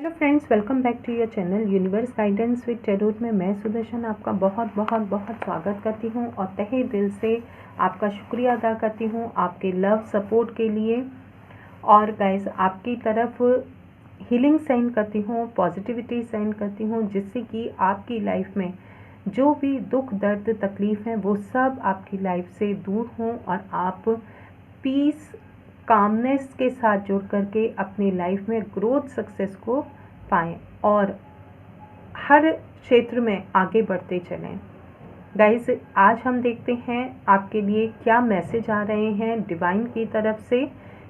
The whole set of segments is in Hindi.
Hello friends, welcome back to your channel universe guidance with tarot में मैं सुदर्शन आपका बहुत बहुत बहुत स्वागत करती हूँ और तहे दिल से आपका शुक्रिया अदा करती हूँ आपके लव सपोर्ट के लिए। और गाइस, आपकी तरफ हीलिंग सेंड करती हूँ, पॉजिटिविटी सेंड करती हूँ, जिससे कि आपकी लाइफ में जो भी दुख दर्द तकलीफ़ है वो सब आपकी लाइफ से दूर हों और आप पीस कामनेस के साथ जुड़ करके अपनी लाइफ में ग्रोथ सक्सेस को पाएं और हर क्षेत्र में आगे बढ़ते चलें। गाइस, आज हम देखते हैं आपके लिए क्या मैसेज आ रहे हैं डिवाइन की तरफ से,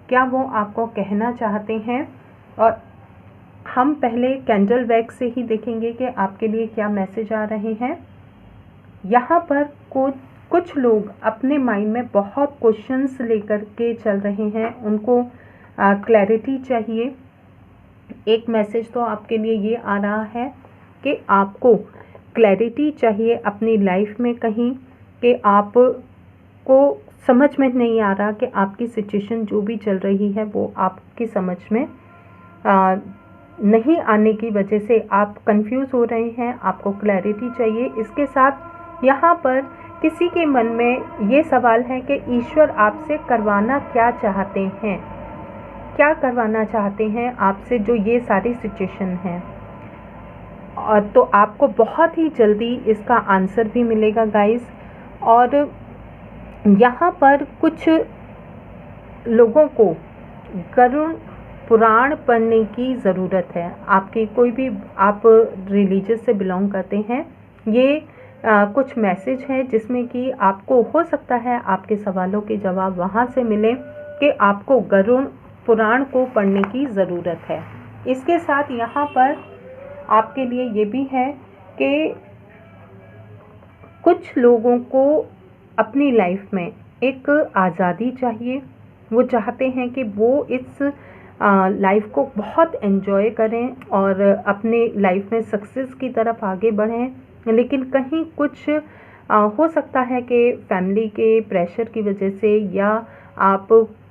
क्या वो आपको कहना चाहते हैं। और हम पहले कैंडल वैक्स से ही देखेंगे कि आपके लिए क्या मैसेज आ रहे हैं। यहाँ पर कुछ लोग अपने माइंड में बहुत क्वेश्चंस लेकर के चल रहे हैं, उनको क्लैरिटी चाहिए। एक मैसेज तो आपके लिए ये आ रहा है कि आपको क्लैरिटी चाहिए अपनी लाइफ में कहीं, कि आपको समझ में नहीं आ रहा कि आपकी सिचुएशन जो भी चल रही है वो आपकी समझ में नहीं आने की वजह से आप कंफ्यूज हो रहे हैं, आपको क्लैरिटी चाहिए। इसके साथ यहाँ पर किसी के मन में ये सवाल है कि ईश्वर आपसे करवाना क्या चाहते हैं, क्या करवाना चाहते हैं आपसे जो ये सारी सिचुएशन है। और तो आपको बहुत ही जल्दी इसका आंसर भी मिलेगा गाइस। और यहाँ पर कुछ लोगों को गरुड़ पुराण पढ़ने की ज़रूरत है। आपकी कोई भी आप रिलीजियस से बिलोंग करते हैं, ये कुछ मैसेज है जिसमें कि आपको हो सकता है आपके सवालों के जवाब वहाँ से मिले कि आपको गरुड़ पुराण को पढ़ने की ज़रूरत है। इसके साथ यहाँ पर आपके लिए ये भी है कि कुछ लोगों को अपनी लाइफ में एक आज़ादी चाहिए। वो चाहते हैं कि वो इस लाइफ को बहुत एंजॉय करें और अपने लाइफ में सक्सेस की तरफ आगे बढ़ें, लेकिन कहीं कुछ हो सकता है कि फैमिली के प्रेशर की वजह से या आप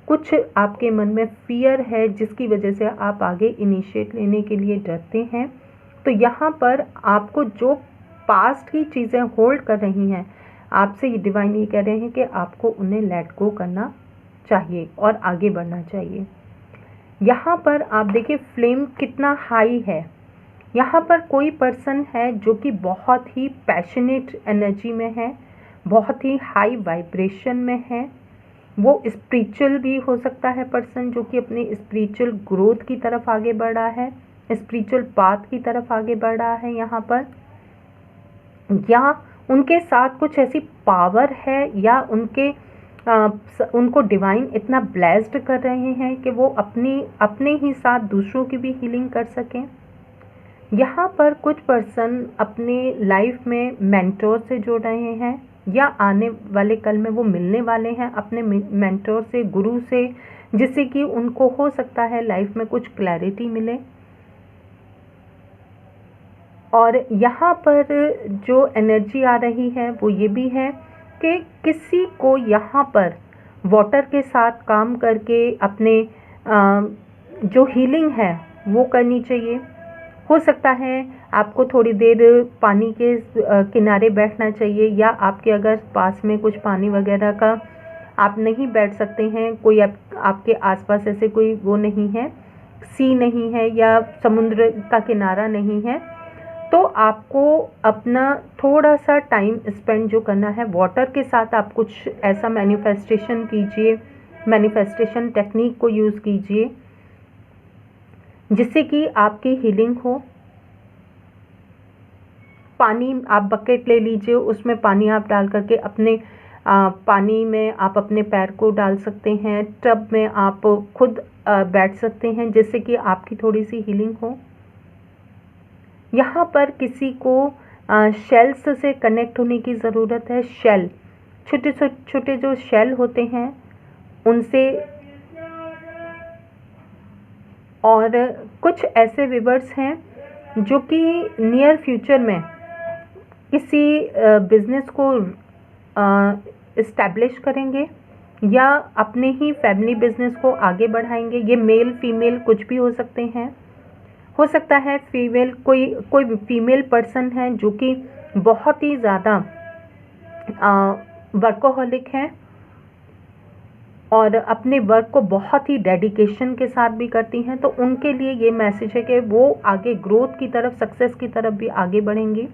कुछ आपके मन में फियर है जिसकी वजह से आप आगे इनिशिएट लेने के लिए डरते हैं। तो यहाँ पर आपको जो पास्ट की चीज़ें होल्ड कर रही हैं, आपसे ये डिवाइन ये कह रहे हैं कि आपको उन्हें लेट गो करना चाहिए और आगे बढ़ना चाहिए। यहाँ पर आप देखिए फ्लेम कितना हाई है। यहाँ पर कोई पर्सन है जो कि बहुत ही पैशनेट एनर्जी में है, बहुत ही हाई वाइब्रेशन में है। वो स्पिरिचुअल भी हो सकता है पर्सन जो कि अपनी स्पिरिचुअल ग्रोथ की तरफ आगे बढ़ रहा है, स्पिरिचुअल पाथ की तरफ आगे बढ़ रहा है यहाँ पर, या उनके साथ कुछ ऐसी पावर है या उनको डिवाइन इतना ब्लेस्ड कर रहे हैं कि वो अपने ही साथ दूसरों की भी हीलिंग कर सकें। यहाँ पर कुछ पर्सन अपने लाइफ में मेंटोर से जुड़ रहे हैं या आने वाले कल में वो मिलने वाले हैं अपने मेंटोर से, गुरु से, जिससे कि उनको हो सकता है लाइफ में कुछ क्लैरिटी मिले। और यहाँ पर जो एनर्जी आ रही है वो ये भी है कि किसी को यहाँ पर वाटर के साथ काम करके अपने जो हीलिंग है वो करनी चाहिए। हो सकता है आपको थोड़ी देर पानी के किनारे बैठना चाहिए, या आपके अगर पास में कुछ पानी वगैरह का आप नहीं बैठ सकते हैं, कोई आपके आसपास ऐसे कोई वो नहीं है, सी नहीं है या समुद्र का किनारा नहीं है, तो आपको अपना थोड़ा सा टाइम स्पेंड जो करना है वाटर के साथ, आप कुछ ऐसा मैनिफेस्टेशन कीजिए, मैनिफेस्टेशन टेक्निक को यूज़ कीजिए जिससे कि आपकी हीलिंग हो। पानी आप बकेट ले लीजिए, उसमें पानी आप डाल करके अपने पानी में आप अपने पैर को डाल सकते हैं, टब में आप खुद बैठ सकते हैं जिससे कि आपकी थोड़ी सी हीलिंग हो। यहाँ पर किसी को शेल्स से कनेक्ट होने की ज़रूरत है। शेल, छोटे छोटे जो शेल होते हैं उनसे, और कुछ ऐसे विवर्स हैं जो कि नियर फ्यूचर में किसी बिजनेस को इस्टेब्लिश करेंगे या अपने ही फैमिली बिजनेस को आगे बढ़ाएंगे। ये मेल फीमेल कुछ भी हो सकते हैं। हो सकता है फीमेल कोई कोई फीमेल पर्सन है जो कि बहुत ही ज़्यादा वर्कोहॉलिक है और अपने वर्क को बहुत ही डेडिकेशन के साथ भी करती हैं, तो उनके लिए ये मैसेज है कि वो आगे ग्रोथ की तरफ, सक्सेस की तरफ भी आगे बढ़ेंगी।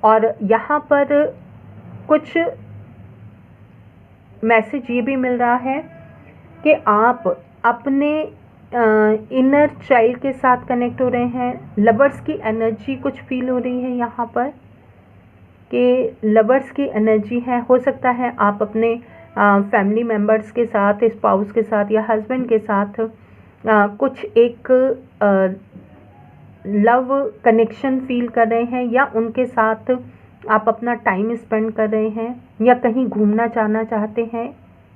और यहाँ पर कुछ मैसेज ये भी मिल रहा है कि आप अपने इनर चाइल्ड के साथ कनेक्ट हो रहे हैं। लवर्स की एनर्जी कुछ फील हो रही है यहाँ पर कि लवर्स की एनर्जी है। हो सकता है आप अपने फैमिली मेम्बर्स के साथ, स्पाउस के साथ या हस्बैंड के साथ कुछ एक लव कनेक्शन फील कर रहे हैं, या उनके साथ आप अपना टाइम स्पेंड कर रहे हैं, या कहीं घूमना जाना चाहते हैं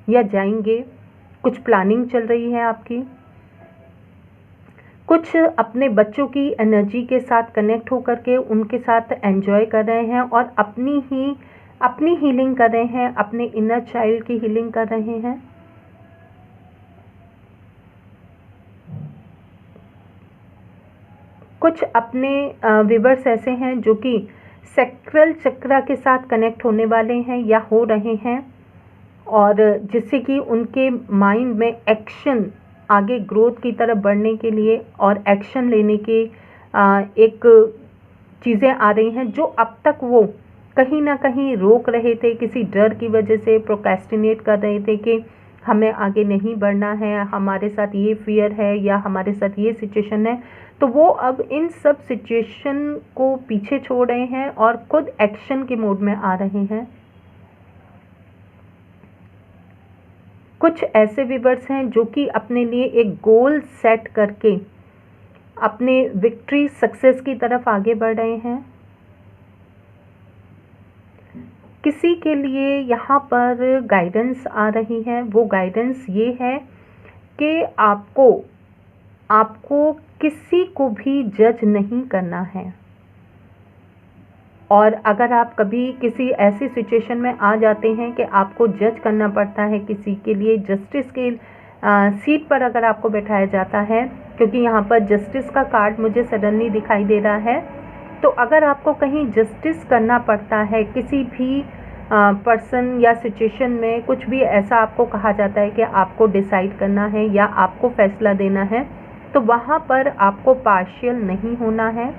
या जाएंगे, कुछ प्लानिंग चल रही है आपकी। कुछ अपने बच्चों की एनर्जी के साथ कनेक्ट होकर के उनके साथ एंजॉय कर रहे हैं और अपनी हीलिंग कर रहे हैं, अपने इनर चाइल्ड की हीलिंग कर रहे हैं। कुछ अपने व्यूअर्स ऐसे हैं जो कि सैक्रल चक्र के साथ कनेक्ट होने वाले हैं या हो रहे हैं, और जिससे कि उनके माइंड में एक्शन, आगे ग्रोथ की तरफ बढ़ने के लिए और एक्शन लेने के एक चीज़ें आ रही हैं जो अब तक वो कहीं ना कहीं रोक रहे थे, किसी डर की वजह से प्रोक्रेस्टिनेट कर रहे थे कि हमें आगे नहीं बढ़ना है, हमारे साथ ये फियर है या हमारे साथ ये सिचुएशन है। तो वो अब इन सब सिचुएशन को पीछे छोड़ रहे हैं और खुद एक्शन के मोड में आ रहे हैं। कुछ ऐसे व्यूअर्स हैं जो कि अपने लिए एक गोल सेट करके अपने विक्ट्री, सक्सेस की तरफ आगे बढ़ रहे हैं। किसी के लिए यहाँ पर गाइडेंस आ रही है। वो गाइडेंस ये है कि आपको किसी को भी जज नहीं करना है, और अगर आप कभी किसी ऐसी सिचुएशन में आ जाते हैं कि आपको जज करना पड़ता है किसी के लिए, जस्टिस के सीट पर अगर आपको बैठाया जाता है, क्योंकि यहाँ पर जस्टिस का कार्ड मुझे सडनली दिखाई दे रहा है, तो अगर आपको कहीं जस्टिस करना पड़ता है, किसी भी पर्सन या सिचुएशन में कुछ भी ऐसा आपको कहा जाता है कि आपको डिसाइड करना है या आपको फैसला देना है, तो वहाँ पर आपको पार्शियल नहीं होना है।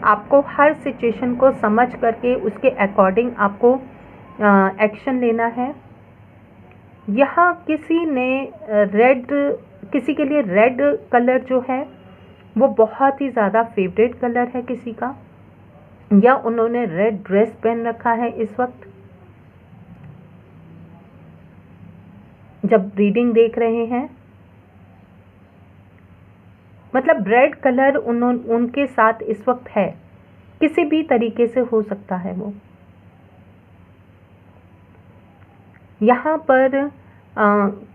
आपको हर सिचुएशन को समझ करके उसके अकॉर्डिंग आपको एक्शन लेना है। यहाँ किसी के लिए रेड कलर जो है वो बहुत ही ज़्यादा फेवरेट कलर है किसी का, या उन्होंने रेड ड्रेस पहन रखा है इस वक्त जब रीडिंग देख रहे हैं। मतलब रेड कलर उनके साथ इस वक्त है, किसी भी तरीके से हो सकता है वो। यहाँ पर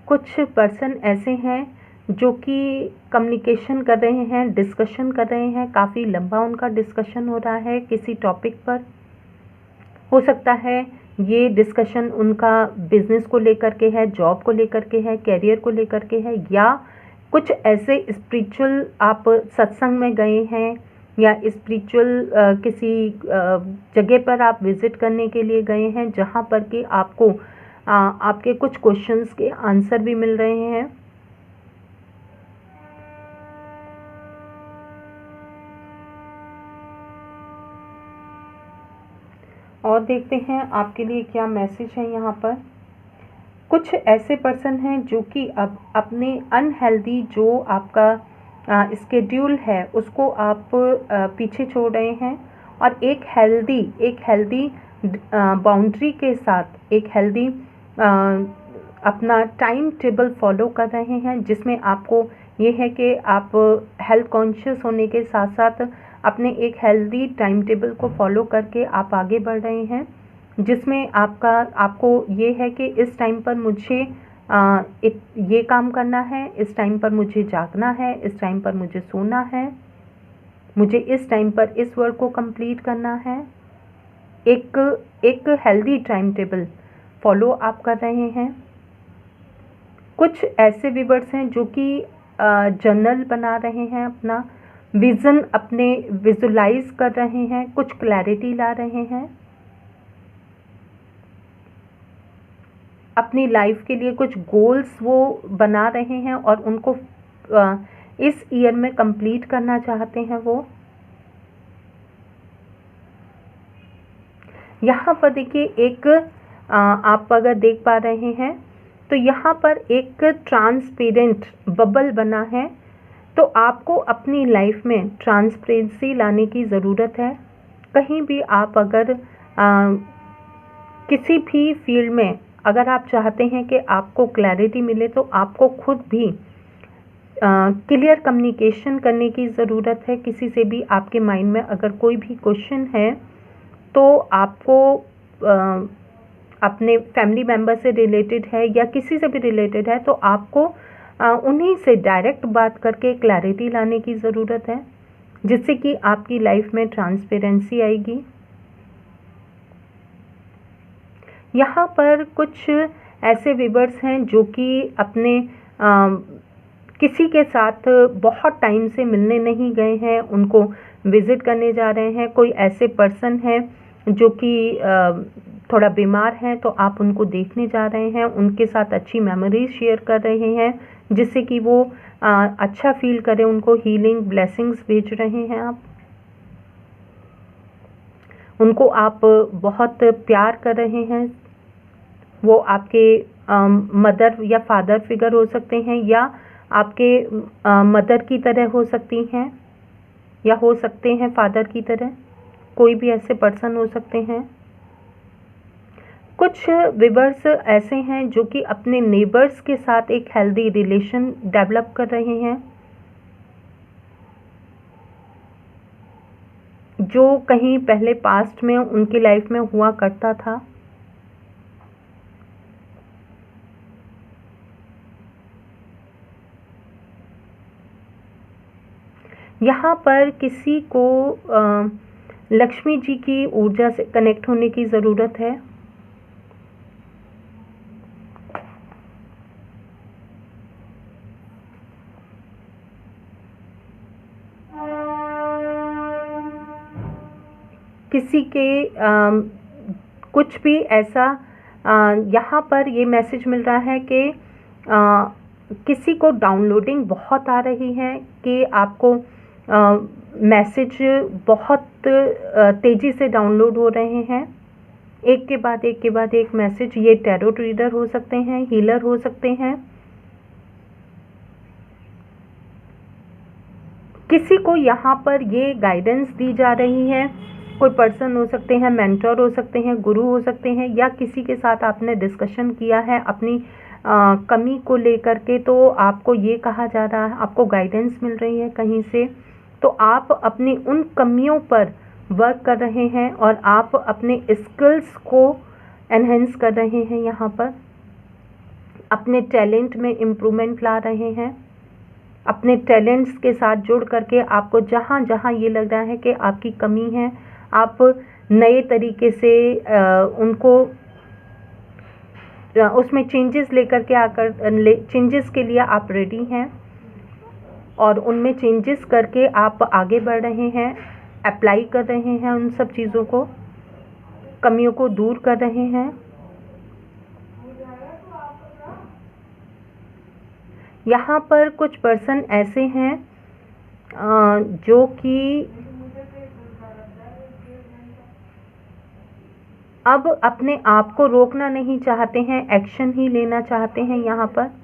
कुछ पर्सन ऐसे हैं जो कि कम्युनिकेशन कर रहे हैं, डिस्कशन कर रहे हैं, काफ़ी लंबा उनका डिस्कशन हो रहा है किसी टॉपिक पर। हो सकता है ये डिस्कशन उनका बिजनेस को लेकर के है, जॉब को लेकर के है, कैरियर को लेकर के है, या कुछ ऐसे स्पिरिचुअल आप सत्संग में गए हैं या स्पिरिचुअल किसी जगह पर आप विज़िट करने के लिए गए हैं जहाँ पर कि आपको आपके कुछ क्वेश्चंस के आंसर भी मिल रहे हैं। और देखते हैं आपके लिए क्या मैसेज है यहाँ पर। कुछ ऐसे पर्सन हैं जो कि अब अपने अनहेल्दी जो आपका स्केड्यूल है उसको आप पीछे छोड़ रहे हैं, और एक हेल्दी बाउंड्री के साथ एक हेल्दी अपना टाइम टेबल फॉलो कर रहे हैं, जिसमें आपको ये है कि आप हेल्थ कॉन्शियस होने के साथ साथ अपने एक हेल्दी टाइम टेबल को फॉलो करके आप आगे बढ़ रहे हैं, जिसमें आपको ये है कि इस टाइम पर मुझे ये काम करना है, इस टाइम पर मुझे जागना है, इस टाइम पर मुझे सोना है, मुझे इस टाइम पर इस वर्क को कंप्लीट करना है। एक हेल्दी टाइम टेबल फॉलो आप कर रहे हैं। कुछ ऐसे व्यूअर्स हैं जो कि जर्नल बना रहे हैं, अपना विज़न अपने विजुलाइज कर रहे हैं, कुछ क्लैरिटी ला रहे हैं, अपनी लाइफ के लिए कुछ गोल्स वो बना रहे हैं और उनको इस ईयर में कंप्लीट करना चाहते हैं वो। यहाँ पर देखिए एक आप अगर देख पा रहे हैं तो यहाँ पर एक ट्रांसपेरेंट बबल बना है। तो आपको अपनी लाइफ में ट्रांसपेरेंसी लाने की ज़रूरत है। कहीं भी आप अगर किसी भी फील्ड में अगर आप चाहते हैं कि आपको क्लैरिटी मिले तो आपको खुद भी क्लियर कम्युनिकेशन करने की ज़रूरत है। किसी से भी आपके माइंड में अगर कोई भी क्वेश्चन है तो आपको अपने फैमिली मेम्बर से रिलेटेड है या किसी से भी रिलेटेड है तो आपको उन्हीं से डायरेक्ट बात करके क्लैरिटी लाने की ज़रूरत है, जिससे कि आपकी लाइफ में ट्रांसपेरेंसी आएगी। यहाँ पर कुछ ऐसे व्यूअर्स हैं जो कि अपने किसी के साथ बहुत टाइम से मिलने नहीं गए हैं, उनको विज़िट करने जा रहे हैं। कोई ऐसे पर्सन है जो कि थोड़ा बीमार हैं तो आप उनको देखने जा रहे हैं, उनके साथ अच्छी मेमोरीज शेयर कर रहे हैं जिससे कि वो अच्छा फील करें, उनको हीलिंग ब्लेसिंग्स भेज रहे हैं आप। उनको आप बहुत प्यार कर रहे हैं। वो आपके मदर या फादर फिगर हो सकते हैं या आपके मदर की तरह हो सकती हैं या हो सकते हैं फादर की तरह, कोई भी ऐसे पर्सन हो सकते हैं। कुछ व्यूअर्स ऐसे हैं जो कि अपने नेबर्स के साथ एक हेल्दी रिलेशन डेवलप कर रहे हैं, जो कहीं पहले पास्ट में उनकी लाइफ में हुआ करता था। यहाँ पर किसी को लक्ष्मी जी की ऊर्जा से कनेक्ट होने की ज़रूरत है। किसी के कुछ भी ऐसा यहाँ पर ये मैसेज मिल रहा है कि किसी को डाउनलोडिंग बहुत आ रही है कि आपको मैसेज बहुत तेज़ी से डाउनलोड हो रहे हैं, एक के बाद एक के बाद एक मैसेज। ये टैरो रीडर हो सकते हैं, हीलर हो सकते हैं। किसी को यहाँ पर ये गाइडेंस दी जा रही है, कोई पर्सन हो सकते हैं, मेंटर हो सकते हैं, गुरु हो सकते हैं, या किसी के साथ आपने डिस्कशन किया है अपनी कमी को लेकर के, तो आपको ये कहा जा रहा है, आपको गाइडेंस मिल रही है कहीं से, तो आप अपनी उन कमियों पर वर्क कर रहे हैं और आप अपने स्किल्स को एनहेंस कर रहे हैं। यहाँ पर अपने टैलेंट में इम्प्रूवमेंट ला रहे हैं। अपने टैलेंट्स के साथ जुड़ करके आपको जहाँ जहाँ ये लग रहा है कि आपकी कमी है, आप नए तरीके से उनको उसमें चेंजेस लेकर के आकर चेंजेस के लिए आप रेडी हैं और उनमें चेंजेस करके आप आगे बढ़ रहे हैं, अप्लाई कर रहे हैं, उन सब चीज़ों को, कमियों को दूर कर रहे हैं। यहाँ पर कुछ पर्सन ऐसे हैं जो कि अब अपने आप को रोकना नहीं चाहते हैं, एक्शन ही लेना चाहते हैं। यहाँ पर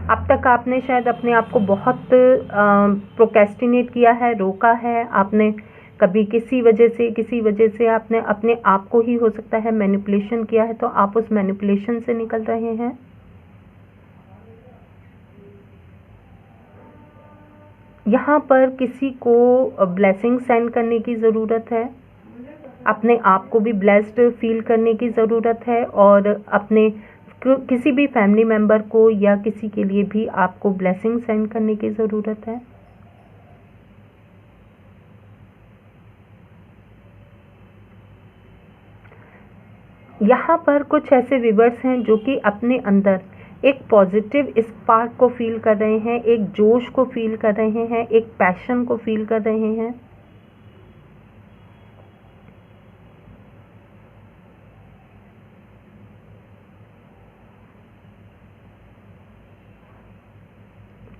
अब तक आपने शायद अपने आप को बहुत प्रोक्रेस्टिनेट किया है, रोका है आपने, कभी किसी वजह से आपने अपने आप को ही हो सकता है मैनिपुलेशन किया है, तो आप उस मैनिपुलेशन से निकल रहे हैं। यहाँ पर किसी को ब्लेसिंग सेंड करने की ज़रूरत है, अपने आप को भी ब्लेस्ड फील करने की ज़रूरत है और अपने किसी भी फैमिली मेम्बर को या किसी के लिए भी आपको ब्लेसिंग सेंड करने की ज़रूरत है। यहाँ पर कुछ ऐसे व्यूअर्स हैं जो कि अपने अंदर एक पॉजिटिव स्पार्क को फील कर रहे हैं, एक जोश को फील कर रहे हैं, एक पैशन को फील कर रहे हैं।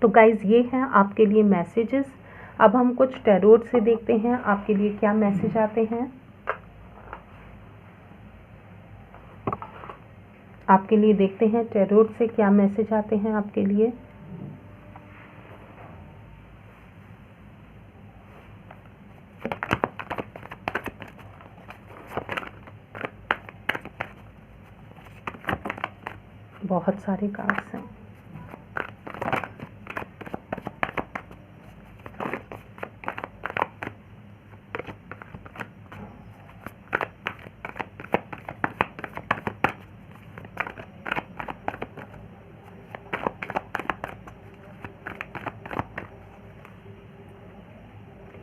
तो गाइज ये हैं आपके लिए मैसेजेस। अब हम कुछ टैरोट से देखते हैं आपके लिए क्या मैसेज आते हैं। आपके लिए देखते हैं टैरोट से क्या मैसेज आते हैं आपके लिए। बहुत सारे कार्ड्स हैं।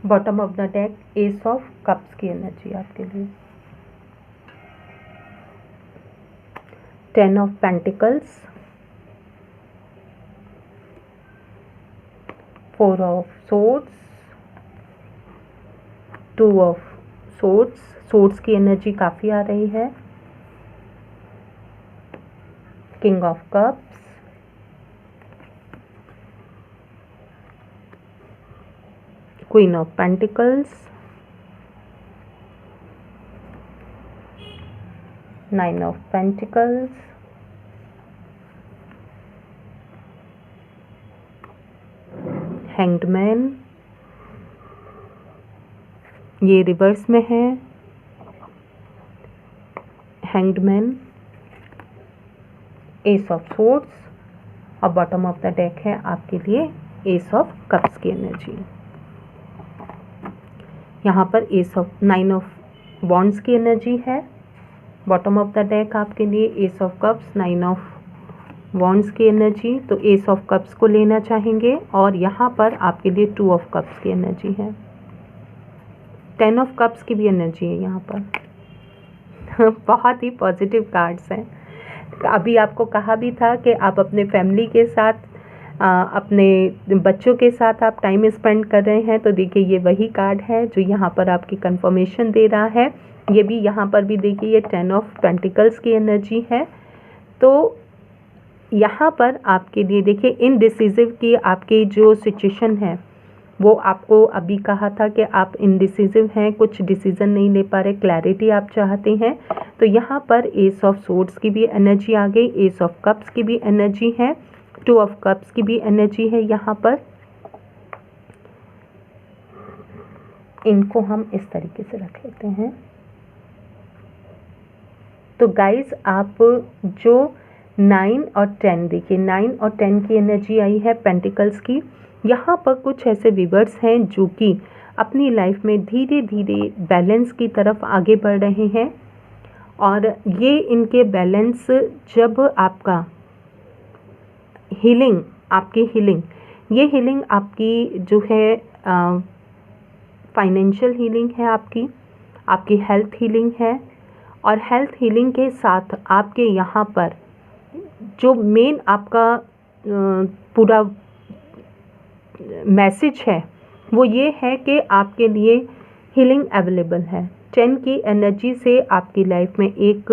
Bottom of the deck S of cups की एनर्जी आपके लिए, 10 of pentacles, 4 of swords, 2 of swords. Swords की एनर्जी काफ़ी आ रही है, king of cups, queen of pentacles, 9 of pentacles, hanged man, ये रिवर्स में है, hanged man, S of swords और बॉटम ऑफ द डेक है आपके लिए एस ऑफ कप्स की एनर्जी। यहाँ पर एस ऑफ 9 ऑफ वॉन्ड्स की एनर्जी है। बॉटम ऑफ द डेक आपके लिए S of cups, 9 of wands की एनर्जी। तो एस ऑफ कप्स को लेना चाहेंगे और यहाँ पर आपके लिए 2 ऑफ कप्स की एनर्जी है, 10 ऑफ कप्स की भी एनर्जी है यहाँ पर। बहुत ही पॉजिटिव कार्ड्स हैं। अभी आपको कहा भी था कि आप अपने फैमिली के साथ अपने बच्चों के साथ आप टाइम स्पेंड कर रहे हैं, तो देखिए ये वही कार्ड है जो यहाँ पर आपकी कंफर्मेशन दे रहा है। ये भी यहाँ पर भी देखिए ये 10 ऑफ पेंटिकल्स की एनर्जी है। तो यहाँ पर आपके लिए देखिए इनडिसिसिव की आपकी जो सिचुएशन है वो आपको अभी कहा था कि आप इनडिसिसिव हैं, कुछ डिसीजन नहीं ले पा रहे, क्लैरिटी आप चाहते हैं। तो यहाँ पर एस ऑफ सोर्ड्स की भी एनर्जी आ गई, एस ऑफ कप्स की भी एनर्जी है, 2 ऑफ कप्स की भी एनर्जी है यहाँ पर। इनको हम इस तरीके से रख लेते हैं। तो गाइज आप जो 9 और 10 देखिए 9 और 10 की एनर्जी आई है पेंटिकल्स की। यहाँ पर कुछ ऐसे व्यूअर्स हैं जो कि अपनी लाइफ में धीरे धीरे बैलेंस की तरफ आगे बढ़ रहे हैं और ये इनके बैलेंस जब आपका हीलिंग, आपकी हीलिंग, ये हीलिंग आपकी जो है फाइनेंशियल हीलिंग है, आपकी हेल्थ हीलिंग है और हेल्थ हीलिंग के साथ आपके यहाँ पर जो मेन आपका पूरा मैसेज है वो ये है कि आपके लिए हीलिंग अवेलेबल है। 10 की एनर्जी से आपकी लाइफ में एक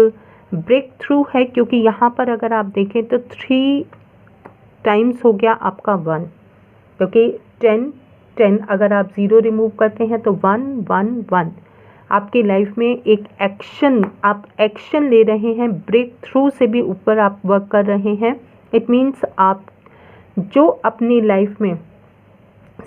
ब्रेक थ्रू है, क्योंकि यहाँ पर अगर आप देखें तो 3 टाइम्स हो गया आपका 1, क्योंकि 10 अगर आप 0 रिमूव करते हैं तो 1 1 1 आपकी लाइफ में एक एक्शन, आप एक्शन ले रहे हैं, ब्रेक थ्रू से भी ऊपर आप वर्क कर रहे हैं। इट मीन्स आप जो अपनी लाइफ में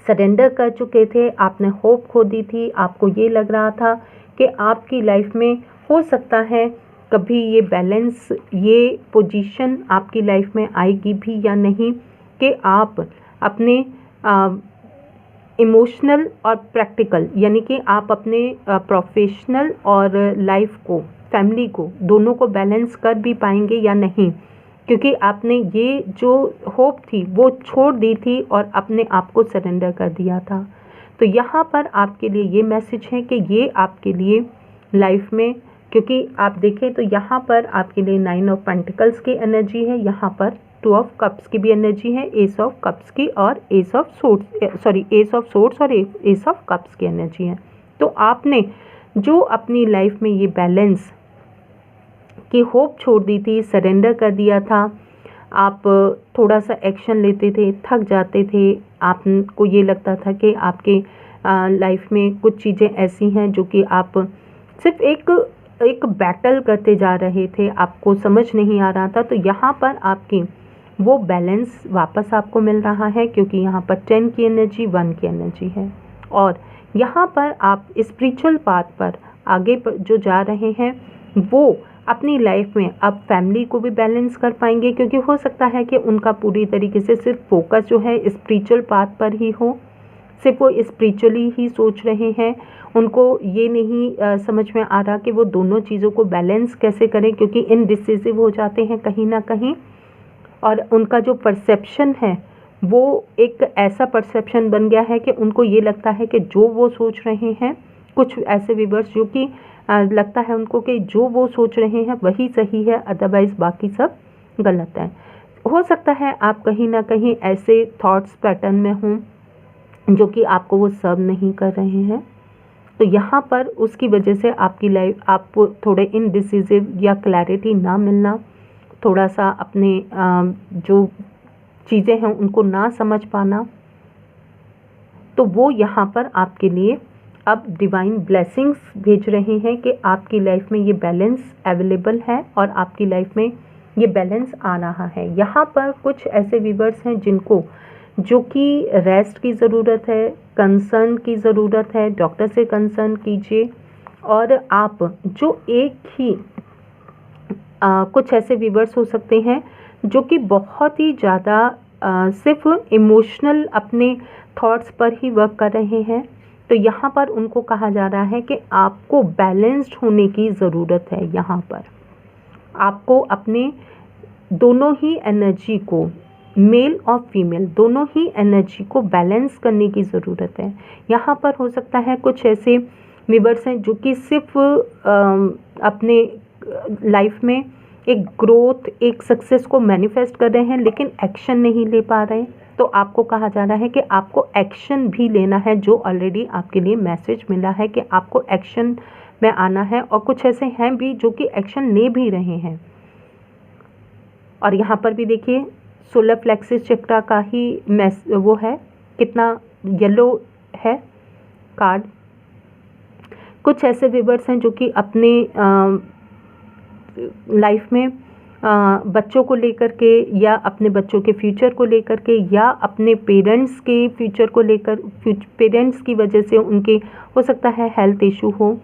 सरेंडर कर चुके थे, आपने होप खो दी थी, आपको ये लग रहा था कि आपकी लाइफ में हो सकता है कभी ये बैलेंस, ये पोजीशन आपकी लाइफ में आएगी भी या नहीं, कि आप अपने इमोशनल और प्रैक्टिकल यानी कि आप अपने प्रोफेशनल और लाइफ को, फैमिली को, दोनों को बैलेंस कर भी पाएंगे या नहीं, क्योंकि आपने ये जो होप थी वो छोड़ दी थी और अपने आप को सरेंडर कर दिया था। तो यहाँ पर आपके लिए ये मैसेज है कि ये आपके लिए लाइफ में क्योंकि आप देखें तो यहाँ पर आपके लिए 9 ऑफ पेंटिकल्स की एनर्जी है, यहाँ पर 2 ऑफ कप्स की भी एनर्जी है, एस ऑफ कप्स की और एस ऑफ सोर्ड्स और एस ऑफ कप्स की एनर्जी है। तो आपने जो अपनी लाइफ में ये बैलेंस की होप छोड़ दी थी, सरेंडर कर दिया था, आप थोड़ा सा एक्शन लेते थे, थक जाते थे, आपको ये लगता था कि आपके लाइफ में कुछ चीज़ें ऐसी हैं जो कि आप सिर्फ एक बैटल करते जा रहे थे, आपको समझ नहीं आ रहा था। तो यहाँ पर आपकी वो बैलेंस वापस आपको मिल रहा है, क्योंकि यहाँ पर 10 की एनर्जी, 1 की एनर्जी है। और यहाँ पर आप स्पिरिचुअल पाथ पर आगे जो जा रहे हैं वो अपनी लाइफ में अब फैमिली को भी बैलेंस कर पाएंगे, क्योंकि हो सकता है कि उनका पूरी तरीके से सिर्फ फोकस जो है स्पिरिचुअल पाथ पर ही हो, सिर्फ वो स्पिरिचुअली ही सोच रहे हैं, उनको ये नहीं समझ में आ रहा कि वो दोनों चीज़ों को बैलेंस कैसे करें, क्योंकि इनडिसिसिव हो जाते हैं कहीं ना कहीं। और उनका जो परसेप्शन है वो एक ऐसा परसेप्शन बन गया है कि उनको ये लगता है कि जो वो सोच रहे हैं, कुछ ऐसे व्यूअर्स जो कि लगता है उनको कि जो वो सोच रहे हैं वही सही है, अदरवाइज़ बाकी सब गलत है। हो सकता है आप कहीं ना कहीं ऐसे थॉट्स पैटर्न में हों जो कि आपको वो सर्व नहीं कर रहे हैं। तो यहाँ पर उसकी वजह से आपकी लाइफ, आपको थोड़े इनडिसिसिव या क्लैरिटी ना मिलना, थोड़ा सा अपने जो चीज़ें हैं उनको ना समझ पाना, तो वो यहाँ पर आपके लिए अब डिवाइन ब्लेसिंग्स भेज रहे हैं कि आपकी लाइफ में ये बैलेंस अवेलेबल है और आपकी लाइफ में ये बैलेंस आ रहा है। यहाँ पर कुछ ऐसे व्यूअर्स हैं जिनको जो कि रेस्ट की ज़रूरत है, कंसर्न की ज़रूरत है, डॉक्टर से कंसर्न कीजिए। और आप जो एक ही कुछ ऐसे व्यूअर्स हो सकते हैं जो कि बहुत ही ज़्यादा सिर्फ इमोशनल अपने थॉट्स पर ही वर्क कर रहे हैं। तो यहाँ पर उनको कहा जा रहा है कि आपको बैलेंस्ड होने की ज़रूरत है। यहाँ पर आपको अपने दोनों ही एनर्जी को, मेल और फीमेल दोनों ही एनर्जी को बैलेंस करने की ज़रूरत है। यहाँ पर हो सकता है कुछ ऐसे व्यूअर्स हैं जो कि सिर्फ अपने लाइफ में एक ग्रोथ, एक सक्सेस को मैनिफेस्ट कर रहे हैं लेकिन एक्शन नहीं ले पा रहे हैं। तो आपको कहा जा रहा है कि आपको एक्शन भी लेना है, जो ऑलरेडी आपके लिए मैसेज मिला है कि आपको एक्शन में आना है। और कुछ ऐसे हैं भी जो कि एक्शन ले भी रहे हैं। और यहाँ पर भी देखिए सोलर प्लेक्सिस चक्रा का ही वो है, कितना येलो है कार्ड। कुछ ऐसे व्यूअर्स हैं जो कि अपने लाइफ में बच्चों को लेकर के या अपने बच्चों के फ्यूचर को लेकर के या अपने पेरेंट्स के फ्यूचर को लेकर, पेरेंट्स की वजह से उनके हो सकता है हेल्थ इशू हो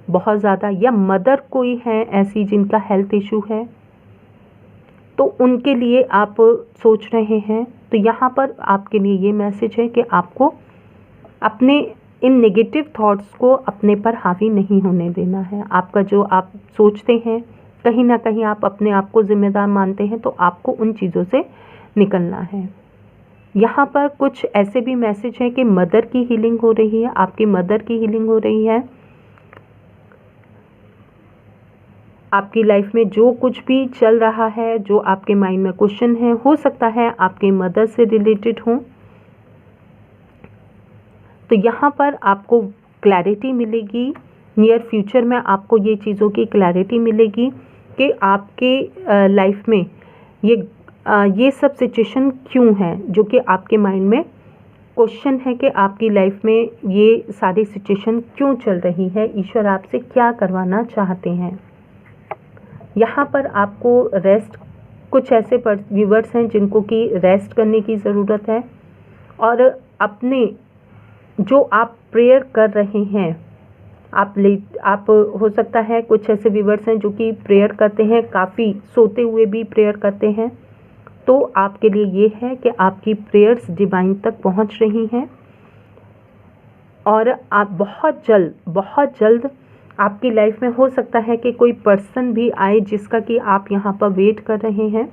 बहुत ज़्यादा, या मदर कोई है ऐसी जिनका हेल्थ इशू है, तो उनके लिए आप सोच रहे हैं। तो यहाँ पर आपके लिए ये मैसेज है कि आपको अपने इन नेगेटिव थॉट्स को अपने पर हावी नहीं होने देना है। आपका जो आप सोचते हैं, कहीं ना कहीं आप अपने आप को जिम्मेदार मानते हैं, तो आपको उन चीज़ों से निकलना है। यहाँ पर कुछ ऐसे भी मैसेज हैं कि मदर की हीलिंग हो रही है, आपकी मदर की हीलिंग हो रही है। आपकी लाइफ में जो कुछ भी चल रहा है, जो आपके माइंड में क्वेश्चन है, हो सकता है आपके मदर से रिलेटेड हो। तो यहाँ पर आपको क्लैरिटी मिलेगी, नियर फ्यूचर में आपको ये चीज़ों की क्लैरिटी मिलेगी कि आपके लाइफ में ये सब सिचुएशन क्यों है, जो कि आपके माइंड में क्वेश्चन है कि आपकी लाइफ में ये सारी सिचुएशन क्यों चल रही है, ईश्वर आपसे क्या करवाना चाहते हैं। यहाँ पर आपको रेस्ट, कुछ ऐसे व्यूअर्स हैं जिनको कि रेस्ट करने की ज़रूरत है। और अपने जो आप प्रेयर कर रहे हैं, आप हो सकता है कुछ ऐसे व्यूअर्स हैं जो कि प्रेयर करते हैं, काफ़ी सोते हुए भी प्रेयर करते हैं। तो आपके लिए ये है कि आपकी प्रेयर्स डिवाइन तक पहुंच रही हैं और आप बहुत जल्द आपकी लाइफ में हो सकता है कि कोई पर्सन भी आए जिसका कि आप यहाँ पर वेट कर रहे हैं।